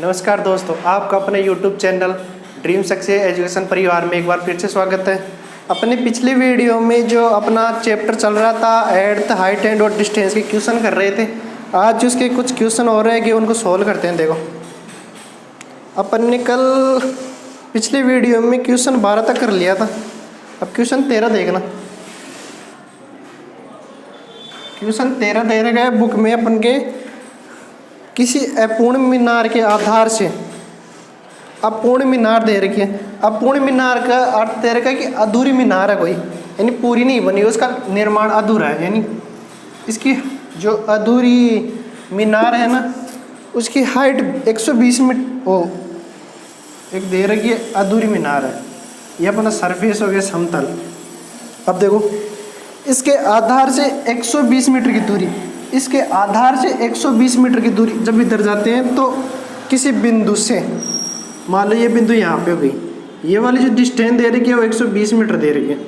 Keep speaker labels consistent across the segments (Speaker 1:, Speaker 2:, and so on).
Speaker 1: नमस्कार दोस्तों, आपका अपने YouTube channel dream success education परिवार में एक बार फिर से स्वागत है। अपने पिछले वीडियो में जो अपना चैप्टर चल रहा था एट हाइट एंड और डिस्टेंस के क्वेश्चन कर रहे थे। आज उसके कुछ क्वेश्चन और रह गए, उनको सॉल्व करते हैं। देखो, अपन ने कल पिछले वीडियो में क्वेश्चन 12 तक कर लिया था। अब क्वेश्चन 13 देखना। क्वेश्चन 13 दे रखा है बुक में अपन के, किसी अपूर्ण मीनार के आधार से अपूर्ण मीनार दे रखी है। अपूर्ण मीनार का अर्थ दे रखा है कि अधूरी मीनार है कोई, यानी पूरी नहीं बनी, उसका निर्माण अधूरा है। यानी इसकी जो अधूरी मीनार है ना, उसकी हाइट 120 मीटर एक दे रखी है, अधूरी मीनार है। ये अपना सरफेस हो गया समतल। अब देखो, इसके आधार से 120 मीटर की दूरी, इसके आधार से 120 मीटर की दूरी जब इधर जाते हैं तो किसी बिंदु से, मान लो ये बिंदु यहाँ पे हो गई, ये वाली जो डिस्टेंस दे रही है वो 120 मीटर दे रही है।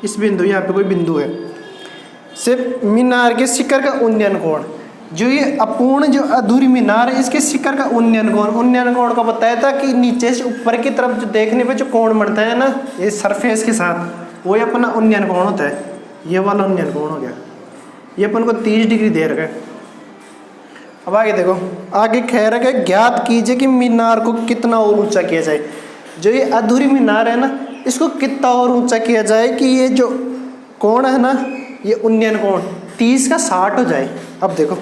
Speaker 1: इस बिंदु, यहाँ पे कोई बिंदु है, सिर्फ मीनार के शिखर का उन्नयन कोण, जो ये अपूर्ण जो अधूरी मीनार है, इसके शिखर का उन्नयन कोण का बताया था कि नीचे से ऊपर की तरफ जो देखने पे जो कोण बनता है ना, ये सरफेस के साथ, वो अपना उन्नयन कोण होता है। ये वाला उन्नयन कोण हो गया। ये अपन को 30 डिग्री दे रखा है। अब आगे देखो, आगे कह रखा है ज्ञात कीजिए कि मीनार को कितना और ऊंचा किया जाए। जो ये अधूरी मीनार है ना, इसको कितना और ऊंचा किया जाए कि ये जो कोण है ना, ये उन्नयन कोण 30 का 60 हो जाए। अब देखो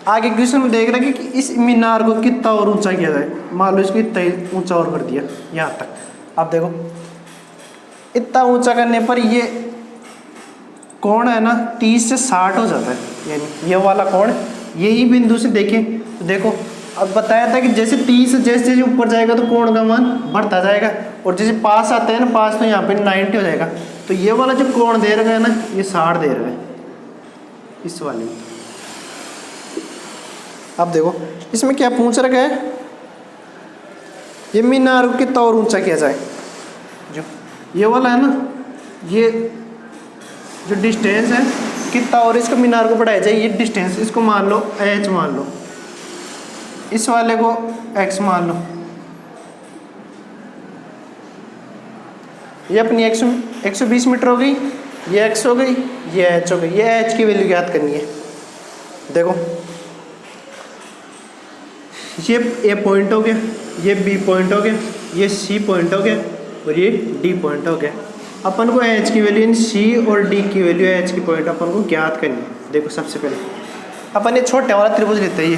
Speaker 1: आगे क्वेश्चन में देख रहे हैं कि इस मीनार को कितना और ऊंचा किया जाए। मान लो इसको इतना ऊंचा और कर दिया यहाँ तक। अब देखो, इतना ऊंचा करने पर ये कोण है ना 30 से 60 हो जाता है। यानी ये वाला कोण, यही बिंदु से देखें तो देखो, अब बताया था कि जैसे 30 से जैसे जैसे ऊपर जाएगा तो कोण का मान बढ़ता जाएगा, और जैसे पास आता है ना, पास तो यहाँ पे 90 हो जाएगा। तो ये वाला जो कोण दे रखा है ना, ये 60 दे रहा है इस वाले। अब देखो इसमें क्या पूछ रखा है, ये मीनार को कितना और ऊंचा किया जाए। जो ये वाला है ना, ये जो डिस्टेंस है कितना और इसको मीनार को बढ़ाया जाए। ये डिस्टेंस, इसको मान लो h मान लो, इस वाले को x मान लो। ये अपनी 120 मीटर हो गई, ये x हो गई, ये h हो गई। ये h की वैल्यू ज्ञात करनी है। देखो, ये a पॉइंट हो गया, ये b पॉइंट हो गया, ये c पॉइंट हो गया, और ये d पॉइंट हो गया। अपन को h की वैल्यू, इन c और d की वैल्यू, h की पॉइंट अपन को ज्ञात करनी है। देखो, सबसे पहले अपन ये छोटे वाला त्रिभुज लेते हैं। ये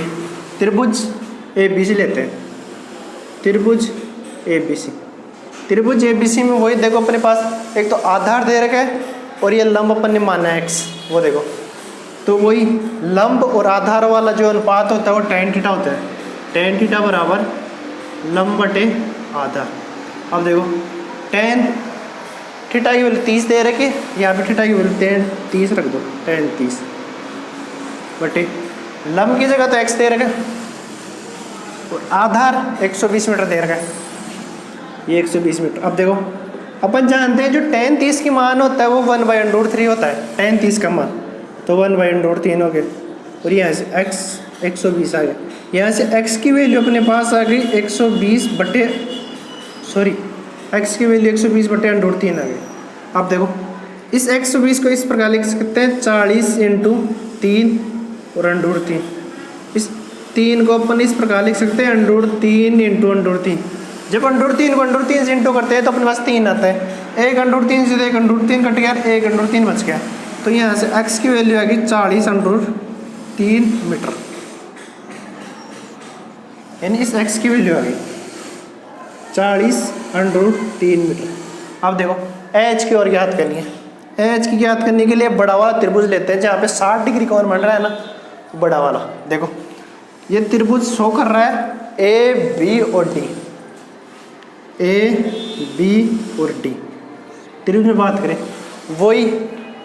Speaker 1: त्रिभुज ABC लेते हैं, त्रिभुज ABC। त्रिभुज ABC में वही देखो, अपने पास एक तो आधार दे रखा है और ये लंब अपन ने माना है x। वो देखो, तो वही लंब और आधार वाला जो अनुपात होता है वो tan थीटा होता है। tan थीटा बराबर लंब बटे आधार। अब देखो, tan थीटा की वैल्यू 30 दे रखे, यहाँ पे थीटा की वैल्यू tan 30 रख दो, tan 30 बटे लंब की जगह तो x दे रखा, और आधार 120 मीटर दे रखा है, ये 120 मीटर। अब देखो, अपन जानते हैं जो tan 30 की मान होता है वो 1/√3 होता है। tan 30 का मान तो 1/√3 हो गया, और यहाँ से x 120 आ गया। यहाँ से x की वैल्यू अपने पास आ गई 120 बटे, सॉरी, x की वैल्यू 120 बटे √3 आ गई। अब देखो, इस 120 को इस प्रकार लिख सकते हैं 40 × 3 और √3। इस 3 को अपन इस प्रकार लिख सकते हैं √3 × √3। जब √3 को √3 से इंटू करते हैं तो अपने पास 3 आता है। एक √3 से एक √3 कट गया, एक √3 बच गया। तो यहाँ से x की वैल्यू आ गई 40 √3 मीटर, यानी इस x की वैल्यू आ गई 40 √3 मीटर। अब देखो, h की और ज्ञात करनी है। h की ज्ञात करने के लिए बड़ा वाला त्रिभुज लेते हैं, जहाँ पे 60 डिग्री कोण बन रहा है ना, बड़ा वाला। देखो, ये त्रिभुज शो कर रहा है a b और d, a b और d। त्रिभुज में बात करें, वही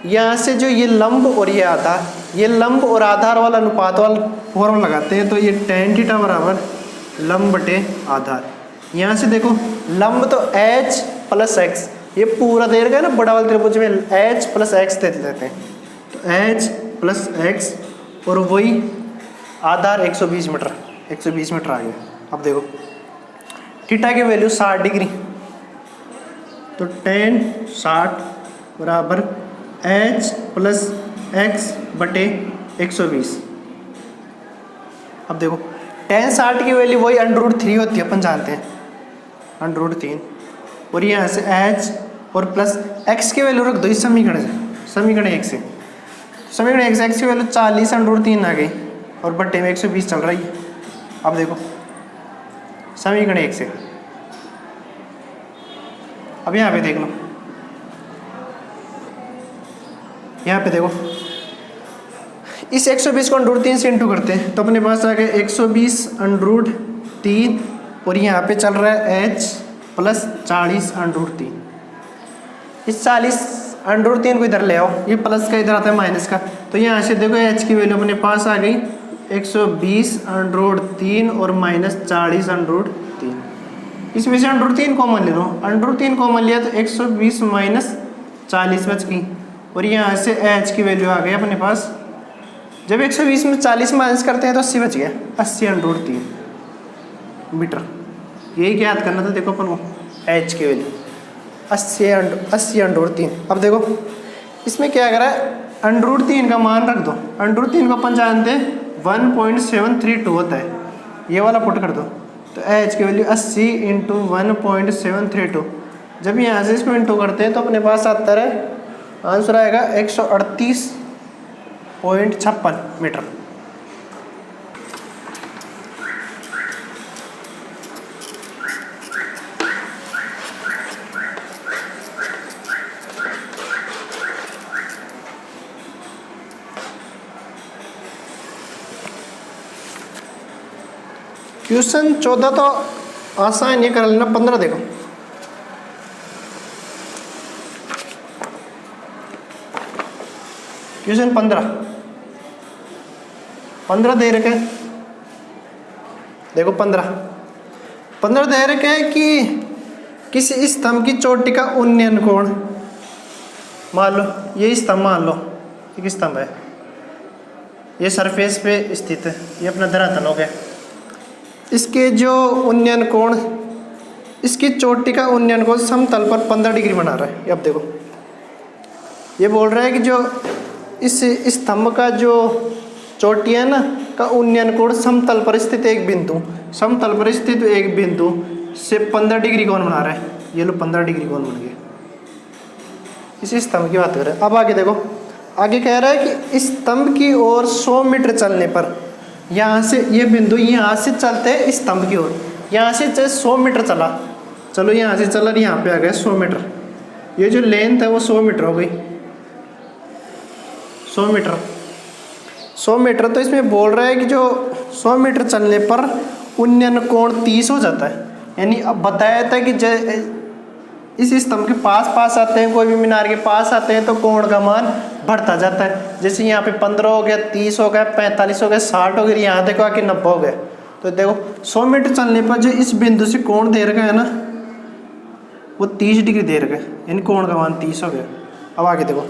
Speaker 1: यहाँ से जो ये लंब और ये आधार, ये लंब और आधार वाला अनुपात वाला फॉर्मूला लगाते हैं, तो ये tan थीटा बराबर लंब बटे आधार। यहाँ से देखो, लंब तो h + x, ये पूरा दे रखा है ना बड़ा वाले त्रिभुज में, h + x दे देते हैं, तो h + x, और वही आधार 120 मीटर, 120 मीटर आ गया। अब देखो थीटा की वैल्यू 60 डिग्री, तो tan 60 बराबर h प्लस एक्स बटे 120। अब देखो tan 60 की वैल्यू वही √3 होती है, अपन जानते हैं √3, और यहाँ से h और प्लस x की वैल्यू रख दो इस समीकरण से, समीकरण 1 से। समीकरण 1 से x की वैल्यू 40 √3 आ गई और बट्टे में 120 चल रही है। अब देखो समीकरण 1 से, अब यहाँ पे देख लो, यहाँ पे देखो इस 120 को √3 से इंटू करते हैं तो अपने पास आ गया 120 √3, और यहाँ पे चल रहा है h प्लस 40 √3। इस 40 √3 को इधर ले आओ, ये प्लस का इधर आता है माइनस का, तो यहाँ से देखो h की वैल्यू अपने पास आ गई 120 √3 और माइनस 40 √3। इसमें से √3 कॉमन ले लो, √3 कॉमन लिया तो 120 माइनस 40 बच गई, और यहाँ से h की वैल्यू आ गई अपने पास, जब 120 में 40 माइनस करते हैं तो 80 बच गया, 80 √3 मीटर। यही याद करना था। देखो अपन को h की वैल्यू 80 √3। अब देखो इसमें क्या करा है, √3 का मान रख दो, √3 को अपन जानते हैं 1.732 होता है, ये वाला पुट कर दो, तो h की वैल्यू 80 × 1.732। जब यहाँ से इसको इंटू करते हैं तो अपने पास आता है आंसर आएगा 138.56 मीटर। क्वेश्चन 14 तो आसान, ये कर लेना। 15 देखो, क्वेश्चन 15 दे रखे हैं। देखो 15 दे रखे हैं कि किसी स्तंभ की चोटी का उन्नयन कोण, मान लो ये स्तंभ, मान लो एक स्तंभ है, ये सरफेस पे स्थित है, ये अपना धरातल हो गया, इसके जो उन्नयन कोण, इसकी चोटी का उन्नयन कोण समतल पर 15 डिग्री बना रहा है। अब देखो ये बोल रहा है कि जो इस स्तंभ का जो चोटी है ना का उन्नयन कोण समतल पर स्थित एक बिंदु, समतल पर स्थित एक बिंदु से 15 डिग्री कोण बना रहा है। ये लो 15 डिग्री कोण बन गया, इस स्तंभ की बात कर रहे हैं। अब आगे देखो, आगे कह रहा है कि स्तंभ की ओर 100 मीटर चलने पर, यहाँ से ये बिंदु यहाँ से चलते हैं स्तंभ की ओर, यहाँ से 100 मीटर चला, चलो यहाँ से चला, यहाँ पे आ गया 100 मीटर, ये जो लेंथ है वो 100 मीटर हो गई, 100 मीटर। तो इसमें बोल रहा है कि जो 100 मीटर चलने पर उन्नयन कोण 30 हो जाता है। यानी अब बताया था कि इस स्तंभ के पास आते हैं, कोई भी मीनार के पास आते हैं तो कोण का मान बढ़ता जाता है। जैसे यहाँ पे 15 हो गया, 30 हो गया, 45 हो गया, 60 हो गया, यहाँ देखो आके 90 हो गया। तो देखो 100 मीटर चलने पर जो इस बिंदु से कोण दे रखा है ना वो 30 डिग्री दे रखा है, यानी कोण का मान 30 हो गया। अब आगे देखो,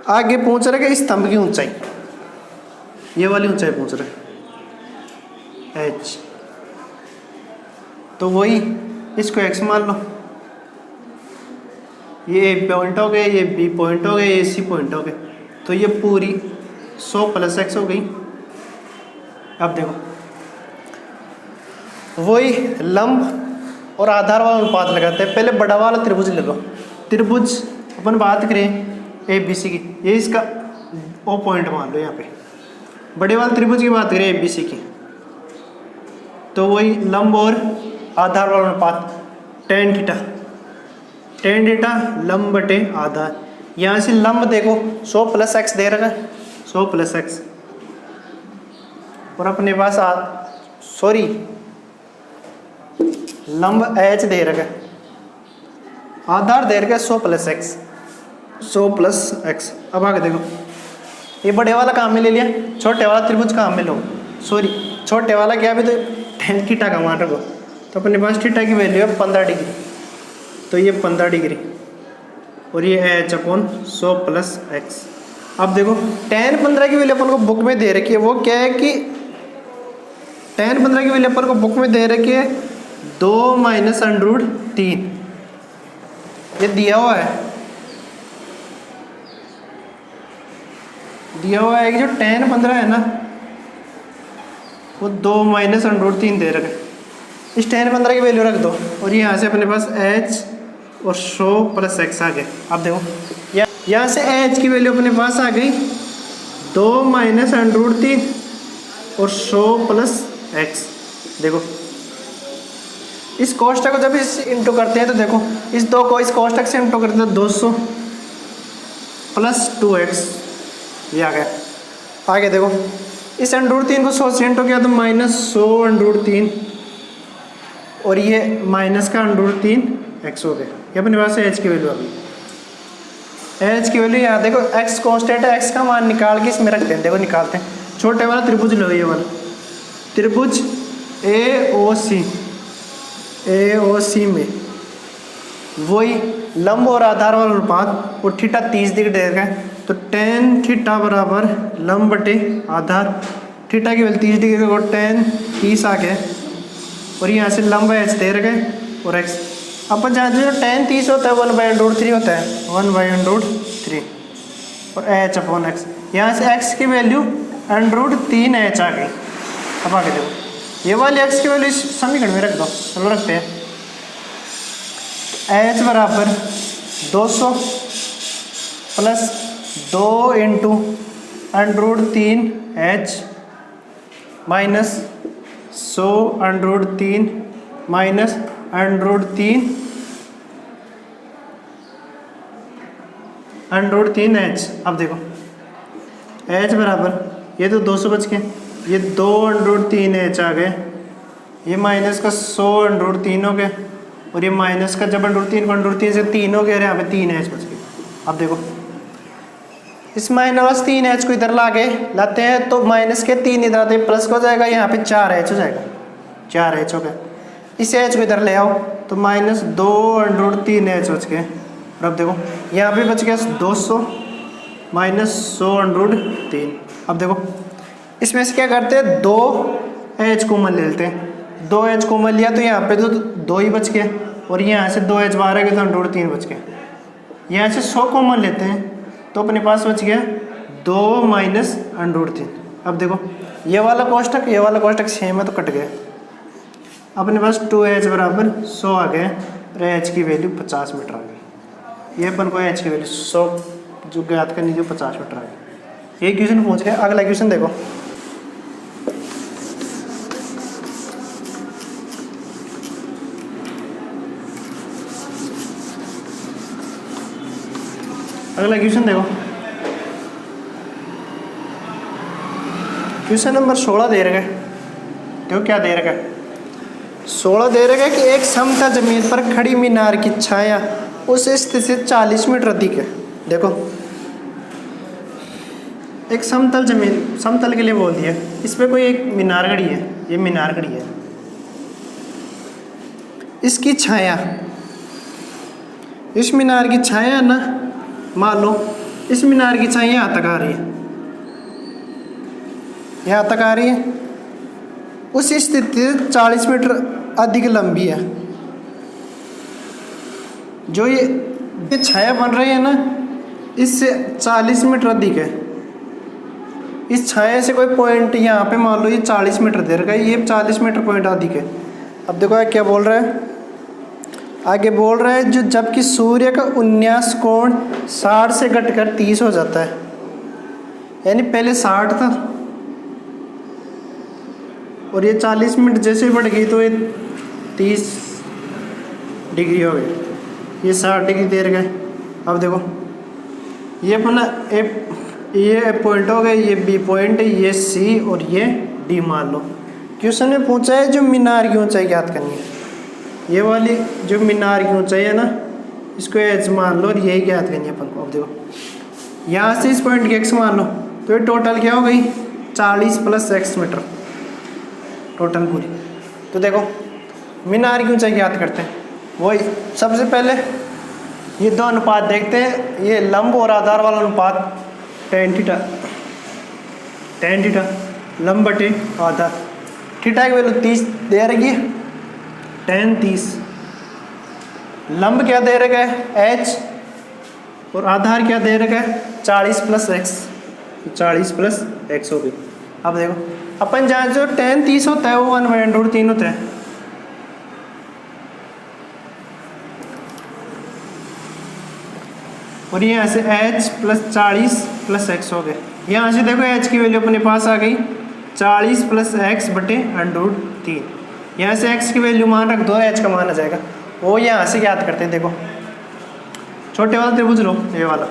Speaker 1: आगे पूछ रहा है कि स्तंभ की ऊंचाई, ये वाली ऊंचाई पूछ रहा है h, तो वही इसको x मान लो, ये A पॉइंट हो गए, ये B पॉइंट हो गए, ये C पॉइंट हो गए, तो ये पूरी 100 + x हो गई। अब देखो वही लंब और आधार वाला अनुपात लगाते हैं। पहले बड़ा वाला त्रिभुज ले लो, त्रिभुज अपन बात करें ABC की, ये इसका O पॉइंट मान लो, यहाँ पे बड़े वाले त्रिभुज की बात करें ABC की, तो वही लंब और आधार वाला अनुपात tan थीटा लंब बटे आधार। यहाँ से लंब देखो 100 + x दे रखा है, 100 + x, और अपने पास लंब h दे रखा है, आधार दे रखा है 100 + x, 100 + x। अब आगे देखो, ये बड़े वाला काम में ले लिया, छोटे वाला त्रिभुज काम में लो, छोटे वाला क्या भी, तो tan थीटा का मान रखो, तो अपने पास थीटा की वैल्यू है 15 डिग्री, तो ये 15 डिग्री, और ये h अपॉन 100 + x। अब देखो tan 15 की वैल्यू अपन को बुक में दे रखी है, वो क्या है कि tan 15 की वैल्यू अपन को बुक में दे रखी है 2 माइनस अंडर 3, ये दिया हुआ है कि जो tan 15 है ना वो 2 माइनस अंडर 3 दे रखा है। इस tan 15 की वैल्यू रख दो और यहाँ से अपने पास h और 100 प्लस x आ गए। अब देखो यहाँ से h की वैल्यू अपने पास आ गई 2 माइनस अंडर 3 और 100 प्लस x। देखो इस कोष्टक को जब इस इंटू करते हैं तो देखो इस दो को इस कोष्टक से इंटू करते हैं 200 प्लस 2x, ये आ गया। आगे देखो इस अंडर 3 को 100 से इंटू किया तो माइनस 100 अंडर 3 और ये माइनस का अंडर 3 x हो गया। ये अपने पास h की वैल्यू आ गई। h की वैल्यू यहाँ देखो x कांस्टेंट है, x का मान निकाल के इसमें रखते हैं। देखो निकालते हैं, छोटे वाला त्रिभुज लो, ये वाला त्रिभुज AOC में वही लंब और आधार वाला अनुपात और थीटा 30 डिग्री दे रखा है तो tan थीटा बराबर लंब बटे आधार, थीटा की वैल्यू 30 डिग्री को tan 30 आ गया और यहाँ से लंब h दे रखे और x अपन जहाँ जो tan 30 होता है 1/√3 होता है 1/√3 और h अपॉन x, यहाँ से x की वैल्यू √3h आ गई। अब आगे देखो ये वाली x की वैल्यू इस समीकरण में रख दो, चलो रखते हैं। h बराबर 200 plus 2 into √3h minus 100 √3 minus √3h। अब देखो h बराबर ये तो 200 बच के, ये 2 √3h आ गए, ये माइनस का 100 √3 हो गए और ये माइनस का जब √3 को √3 से 3 हो गया और यहाँ पे 3h बच गए। अब देखो इस माइनस 3h को इधर लाते हैं तो माइनस के 3 इधर आते हैं, प्लस का हो जाएगा, यहाँ पे 4h हो जाएगा, 4h हो गया। इस h को इधर ले आओ तो माइनस 2 √3h बच गए और अब देखो यहाँ पे बच गया 200 माइनस 100 √3। अब देखो इसमें से क्या करते हैं 2h कॉमन ले लेते हैं, 2h कॉमन लिया तो यहाँ पे तो 2 ही बच गए और यहाँ से 2h बाहर आ गया तो √3 बच गए। यहाँ से 100 कॉमन लेते हैं तो अपने पास बच गया 2 माइनस √3। अब देखो ये वाला कोष्टक सेम है तो कट गया, अपने पास 2h बराबर 100 आ गए और h की वैल्यू 50 मीटर आ गई। ये अपन को h की वैल्यू 100 जो ज्ञात करनी थी 50 मीटर आ गई। ये क्वेश्चन पूछ रहे हैं। अगला क्वेश्चन देखो, अगला क्वेश्चन देखो, क्वेश्चन नंबर 16 दे रखा है। देखो क्या दे रखा है, 16 दे रखा है कि एक समतल जमीन पर खड़ी मीनार की छाया उस स्थिति से 40 मीटर अधिक है। देखो एक समतल जमीन, समतल के लिए बोल दिया, इस पर कोई एक मीनार खड़ी है, ये मीनार खड़ी है, इसकी छाया, इस मीनार की छाया है ना, मान लो इस मीनार की छाया यहाँ तक आ रही है, यहाँ तक आ रही है, उस स्थिति से 40 मीटर अधिक लंबी है। जो ये छाया बन रही है ना इससे 40 मीटर अधिक है। इस छाया से कोई पॉइंट यहाँ पे मान लो ये 40 मीटर दे रखा है, ये 40 मीटर पॉइंट अधिक है। अब देखो क्या बोल रहा है, आगे बोल रहा है जो जबकि सूर्य का उन्यास कोण 60 से घटकर 30 हो जाता है, यानी पहले 60 था और ये 40 मिनट जैसे बढ़ गई तो ये 30 डिग्री हो गई, ये 60 डिग्री दे रखा है। अब देखो ये अपना ये पॉइंट हो गया, ये बी पॉइंट है, ये सी और ये डी मान लो। क्वेश्चन में पूछा है जो मीनार की ऊंचाई ज्ञात करनी है, ये वाली जो मीनार की ऊंचाई है ना इसको एच मान लो और यही ज्ञात करनी है अपन को। अब देखो यहाँ से इस पॉइंट की एक्स मान लो तो ये टोटल क्या हो गई 40 प्लस एक्स मीटर टोटल पूरी। तो देखो मीनार की ऊंचाई ज्ञात करते हैं, वही सबसे पहले ये दो अनुपात देखते हैं, ये लंब और आधार वाला अनुपात tan थीटा लंब बटे आधार। थीटा की वैल्यू 30 दे रखी है, tan 30। लंब क्या दे रखा है h, और आधार क्या दे रखा है 40 + x, 40 + x हो गई। अब देखो अपन जहाँ जो tan 30 होता है वो 1/√3 होता है। और यहाँ से h + 40 + x हो गए। यहाँ से देखो h की वैल्यू अपने पास आ गई 40 + x/√3। यहाँ से x की वैल्यू मान रख दो, h का मान आ जाएगा। वो यहाँ से याद करते हैं। देखो छोटे वाला त्रिभुज लो, ये वाला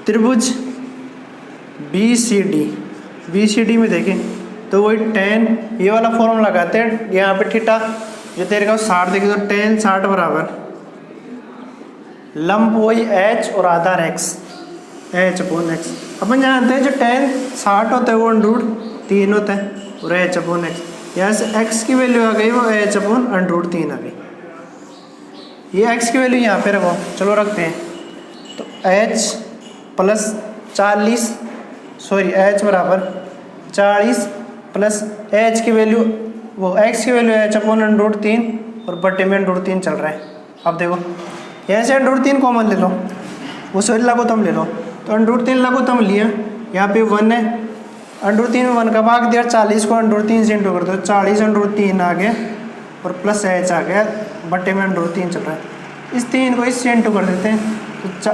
Speaker 1: त्रिभुज BCD में देखें तो वही tan, ये वाला फॉर्मूला लगाते हैं। यहाँ पे थीटा जो तेरे का 60 देखे तो tan 60 बराबर लंब वही h और आधार x, h/x। अपन जानते हैं जो tan 60 होता है वो √3 होता है और h/x। यहाँ से x की वैल्यू आ गई वो h/√3 आ गई। ये x की वैल्यू यहाँ पे रखो, चलो रखते हैं। तो h + 40 h बराबर 40 + h की वैल्यू वो x की वैल्यू h/√3 और बटे में √3 चल रहा है। अब देखो यहाँ से √3 कॉमन ले लो, वो सॉरी लघुत्तम ले लो। तो √3 लघुत्तम लिया, यहाँ पे 1 है, √3 में 1 का भाग दिया, 40 को √3 से इंटू कर दो, 40 √3 आ गया और प्लस h आ गया, बटे में √3 चल रहा है। इस 3 को इससे इंटू कर देते हैं तो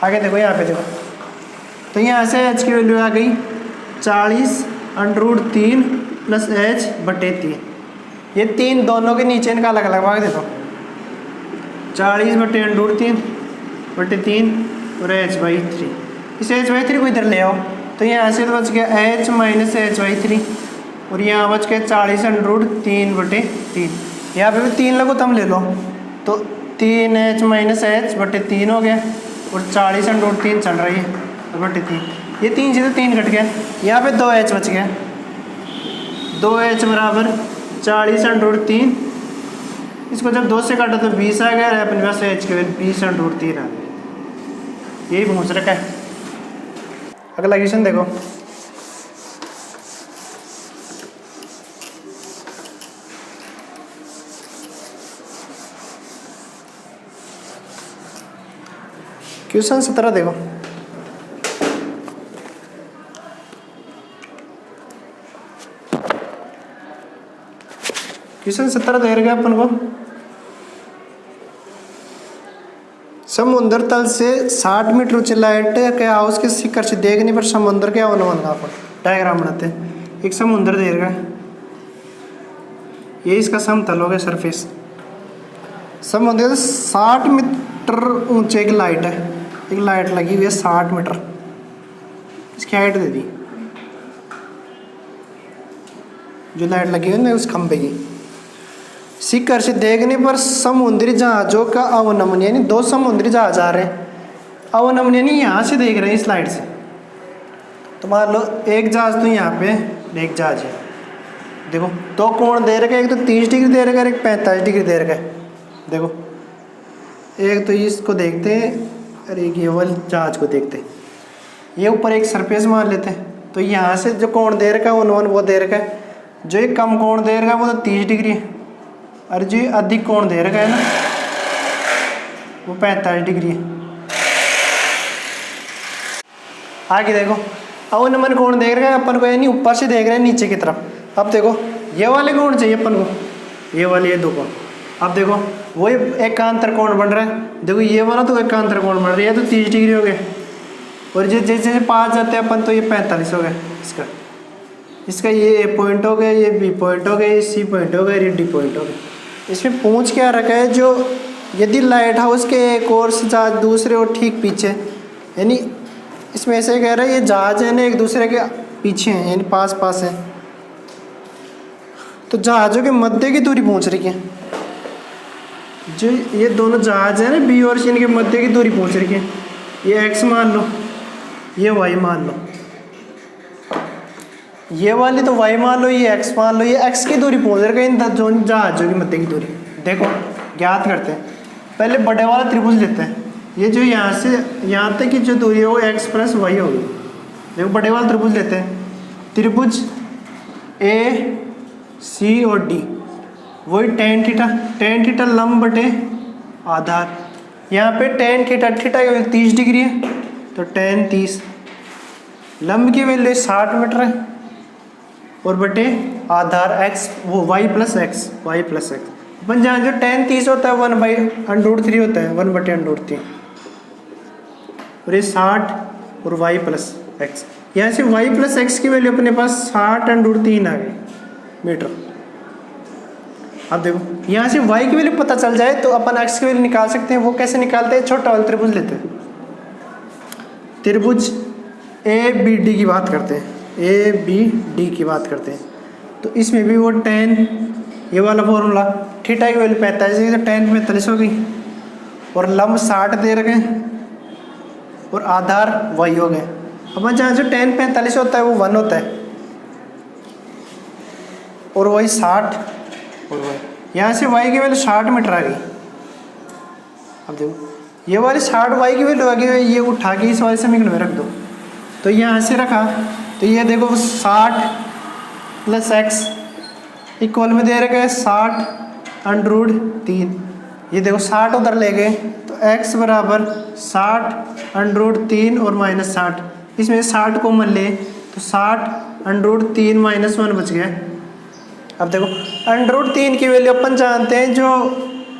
Speaker 1: आगे देखो यहाँ पे देखो, तो यहाँ से h की वैल्यू आ गई 40 √3 + h/3। ये 3 दोनों के नीचे इनका अलग अलग भाग दे दो, 40 बटे √3 बटे 3 और h/3। इस h/3 को इधर ले आओ तो यहाँ से तो बच गया h - h/3 और यहाँ बच गया 40 √3 बटे 3। यहाँ पे भी 3 लघुत्तम ले लो तो 3h - h/3 हो गया और 40 √3 चल रही है बटे 3। ये 3 से तो 3 कट गया, यहाँ पे 2h बच गया, 2h बराबर 40 √3। इसको जब 2 से काटा तो 20 आ गया, अपने पास h के वैल्यू 20 √3 आ गया। यही पूछ रखा है। अगला क्वेश्चन देखो, क्वेश्चन 17 देखो। क्वेश्चन 17 दे रखा अपन को, समुद्र तल से 60 मीटर ऊंची लाइट के हाउस के शिखर से देखने पर समुद्र के अवनवन का अपन डायग्राम बनाते हैं। एक समुद्र दे रखा है, ये इसका समतल हो गया सरफेस। समुद्र से 60 मीटर ऊंचे एक लाइट है, एक लाइट लगी हुई है 60 मीटर, इसकी हाइट दे दी जो लाइट लगी हुई है ना उस खंभे की। शिखर से देखने पर समुद्री जहाज़ों का अवनमन, यानी 2 समुद्री जहाज आ रहे हैं, अवनमन यानी यहाँ से देख रहे हैं इस लाइट से। तो मान लो एक जहाज तो यहाँ पे एक जहाज है, देखो 2 कोण दे रखा है, एक तो 30 डिग्री दे रखा है, एक 45 डिग्री दे रखा है। देखो एक तो इसको देखते हैं और एक ये वाले जहाज को देखते हैं, ये ऊपर एक सरफेस मान लेते हैं। तो यहाँ से जो कोण दे रखा है अवनमन वो दे रखा है, जो एक कम कोण दे रखा है वो तो 30 डिग्री है, और जो अधिक कोण दे रखा है ना वो 45 डिग्री है। आगे देखो अवनमन कोण देख रहा है अपन को, यानी ऊपर से देख रहे हैं नीचे की तरफ। अब देखो ये वाले कोण चाहिए अपन को, ये वाले ये 2 कोण। अब देखो वही एकांतर कोण बन रहा है, देखो ये वाला तो एकांतर कोण बन रहा है, ये तो 30 डिग्री हो गया, और जैसे जैसे पास जाते हैं अपन तो ये 45 हो गया। इसका ये ए पॉइंट हो गया, ये बी पॉइंट हो गया, ये सी पॉइंट हो गया, ये डी पॉइंट हो गया। इसमें पूछ क्या रखा है, जो यदि लाइट हाउस के एक और से जहाज दूसरे और ठीक पीछे, यानी इसमें ऐसे कह रहा है ये जहाज है ना एक दूसरे के पीछे हैं, यानी पास पास है। तो जहाज़ों के मध्य की दूरी पूछ रही है, जो ये दोनों जहाज है ना बी और सी, इनके मध्य की दूरी पूछ रही है। ये एक्स मान लो, ये वाई मान लो, ये वाली तो वाई मान लो, ये एक्स मान लो, ये एक्स की दूरी पूछ रहे हैं इन जहाज़ों की मध्य की दूरी। देखो ज्ञात करते हैं, पहले बड़े वाला त्रिभुज लेते हैं। ये जो यहाँ से यहाँ तक की जो दूरी है वो एक्स + वाई होगी। देखो बड़े वाला त्रिभुज लेते हैं, त्रिभुज ए सी और डी, वही टेन थीटा, टेन थीटा लंब बटे आधार। यहाँ पे टेन थीटा, थीटा की वैल्यू 30 डिग्री है, तो टेन 30, लंब की वैल्यू 60 मीटर है, और बटे आधार x वो y plus X, Y plus X. अपन जहाँ जो टेन 30 होता है 1/√3 होता है, 1/√3, और ये 60 और y प्लस एक्स। यहाँ से y प्लस एक्स की वैल्यू अपने पास 60√3 आ गई मीटर। अब देखो यहाँ से y की वैल्यू पता चल जाए तो अपन x की वैल्यू निकाल सकते हैं। वो कैसे निकालते हैं? छोटा वाला त्रिभुज लेते हैं, त्रिभुज ABD की बात करते हैं, ABD की बात करते हैं। तो इसमें भी वो टेन, ये वाला फॉर्मूला, थीटा की वैल्यू 45 तो टेन 45 हो गई, और लंब 60 दे रखे और आधार y हो गए। अपन जहाँ जो टेन 45 होता है वो 1 होता है, और वही 60, और वही यहाँ से y की वैल्यू 60 मीटर आ गई। अब देखो ये वाली 60 y की वैल्यू आ गई, ये उठा के इस वाले समीकरण में रख दो। तो यहाँ से रखा तो ये देखो 60 प्लस एक्स इक्वल में दे रखे 60√3। ये देखो 60 उधर ले गए तो x बराबर 60√3 और माइनस 60, इसमें 60 को मन ले तो 60√3 माइनस 1 बच गया। अब देखो √3 की वैल्यू अपन जानते हैं, जो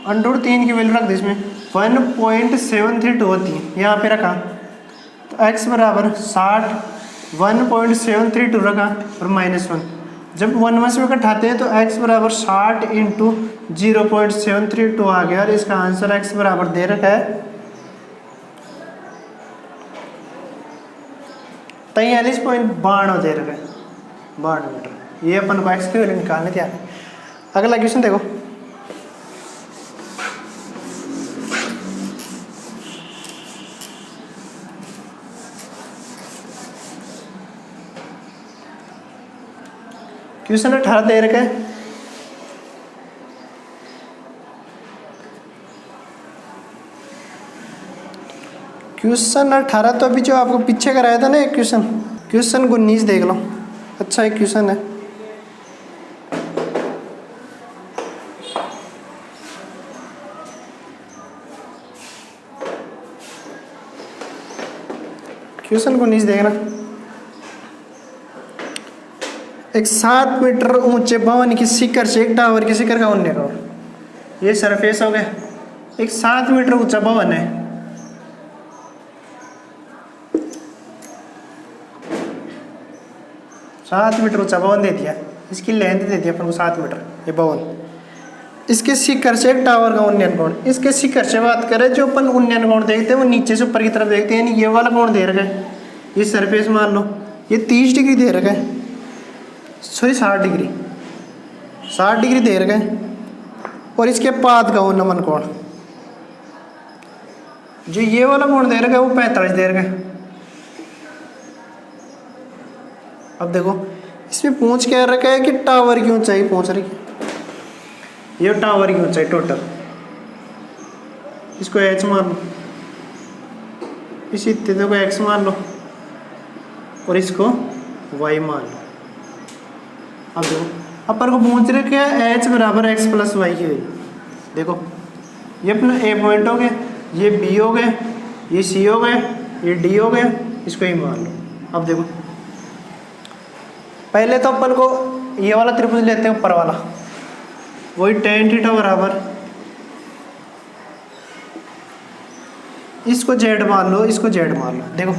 Speaker 1: √3 की वैल्यू रख दे इसमें 1.732 होती है, यहाँ पे रखा तो x बराबर 1.732 रखा और माइनस 1। जब 1 में घटाते हैं तो x बराबर 60 इंटू 0.732 आ गया, और इसका आंसर x बराबर दे रखा है 43.92 दे रखा है, 92 मीटर। ये अपन को x की वैल्यू निकालने तैयार है। अगला क्वेश्चन देखो, क्वेश्चन 18 दे रखा है, क्वेश्चन 18 तो अभी जो आपको पीछे कराया था ना एक क्वेश्चन, क्वेश्चन 19 देख लो। अच्छा एक क्वेश्चन है, क्वेश्चन 19 देखना। एक 7 मीटर ऊंचे भवन की शिखर से एक टावर की शिखर का उन्नयन करो। ये सरफेस हो गया, एक 7 मीटर ऊंचा भवन है, सात मीटर ऊंचा भवन दे दिया, इसकी लेंथ दे दिया अपन को 7 मीटर ये भवन। इसके शिखर से एक टावर का उन्नयन कोण, इसके शिखर से बात करें जो अपन उन्नयन कोण देखते हैं वो नीचे से ऊपर की तरफ देखते हैं, यानी ये वाला कोण दे रखा है, ये सरफेस मान लो ये 30 डिग्री दे रखा है, सॉरी 60 डिग्री, 60 डिग्री दे रखा है, और इसके पाद का उन्नमन कोण जो ये वाला कोण दे रखा है वो 45 दे रखा है। अब देखो इसमें पूछ क्या रखा है कि टावर की ऊंचाई पूछ रही है, ये टावर की ऊंचाई टोटल, इसको h मान लो, इसी को x मान लो, और इसको y मान लो। अब देखो अपन को पूछ रहे क्या h बराबर x प्लस वाई की वैल्यू। देखो ये अपना a पॉइंट हो गया, ये b हो गया, ये c हो गया, ये d हो गया, इसको ही मान लो। अब देखो पहले तो अपन को ये वाला त्रिभुज लेते हैं ऊपर वाला, वही tan थीटा बराबर, इसको z मान लो, इसको z मान लो। देखो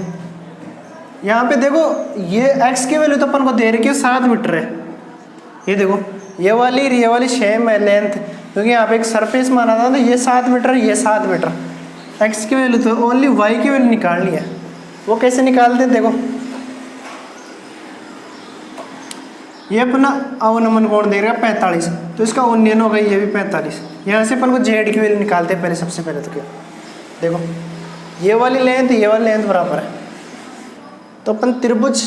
Speaker 1: यहाँ पे देखो ये x की वैल्यू तो अपन को दे रही है 7 मीटर है, ये देखो ये वाली सेम है लेंथ, क्योंकि यहाँ पे एक सरफेस माना था ना, ये 7 मीटर, ये 7 मीटर। x की वैल्यू तो ओनली y की वैल्यू निकालनी है, वो कैसे निकालते हैं? देखो ये अपना अवनमन कोण दे रहा है 45, तो इसका उन्नयन होगा ये भी 45। यहाँ से अपन को z की वैल्यू निकालते हैं पहले, सबसे पहले तो क्या देखो ये वाली लेंथ बराबर है, तो अपन त्रिभुज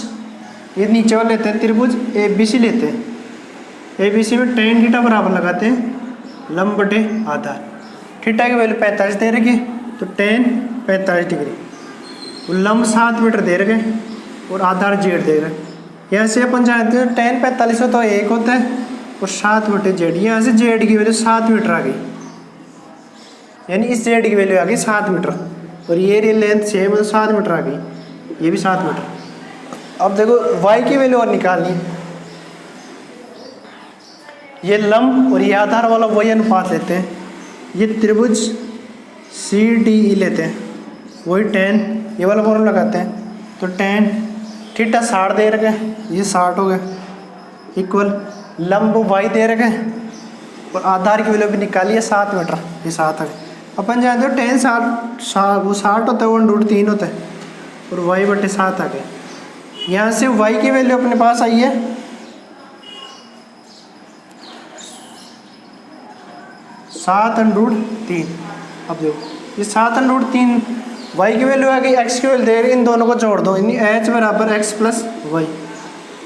Speaker 1: ये नीचे वाले लेते हैं, त्रिभुज ABC लेते हैं, ABC में tan थीटा बराबर लगाते हैं लंब बटे आधार। थीटा की वैल्यू 45 दे रखी है, तो tan 45 डिग्री, लंब 7 मीटर दे रखे और आधार z दे रहे। यहाँ से अपन जानते हैं tan 45 हो तो 1 होता है, और 7/z। यहाँ से z की वैल्यू 7 मीटर आ गई, यानी इस z की वैल्यू आ गई 7 मीटर, और ये रही लेंथ सेम मतलब 7 मीटर आ गई, ये भी 7 मीटर। अब देखो y की वैल्यू और निकालनी है। ये लंब और ये आधार वाला वही अनुपात लेते हैं, ये त्रिभुज CDE लेते हैं, वही tan ये वाला फॉर्मूला लगाते हैं। तो tan थीटा 60 दे रखे, ये 60 हो गया, इक्वल लंब y दे रखे और आधार की वैल्यू भी निकालिए 7 मीटर, ये 7 आ गया। अपन जानते हो tan 60 होता है, 1√3 होता है, और y/7 आ गया। यहाँ से y की वैल्यू अपने पास आई है 7√3। अब देखो ये 7√3 y की वैल्यू आ गई, x की वैल्यू दे रही, इन दोनों को जोड़ दो, यानी h बराबर x प्लस y,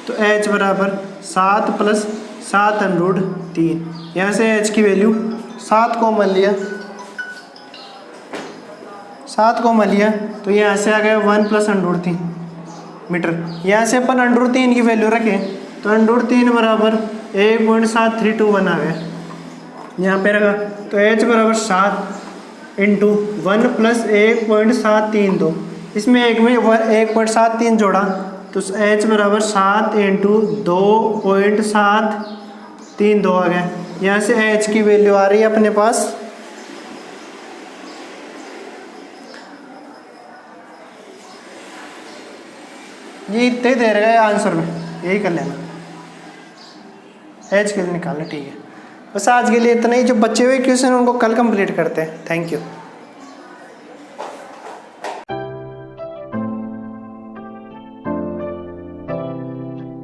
Speaker 1: तो h बराबर 7 प्लस 7√3। यहाँ से h की वैल्यू 7 कॉमन लिया, 7 कॉमन लिया, तो यहाँ से आ गया 1 प्लस √3 मीटर। यहाँ से अपन √3 की वैल्यू रखें तो √3 बराबर 1.7321 आ गया, यहाँ पे रखा, तो h बराबर 7 इंटू 1 प्लस 1.732, इसमें एक में 1.73 जोड़ा, तो h बराबर 7 इंटू 2.732 आ गया। यहाँ से h की वैल्यू आ रही है अपने पास, ये इतने दे रहा है आंसर में, यही कर लेना, h के लिए निकालना। ठीक है, बस आज के लिए इतना ही। जो बचे हुए क्वेश्चन उनको कल कंप्लीट करते हैं। Thank you.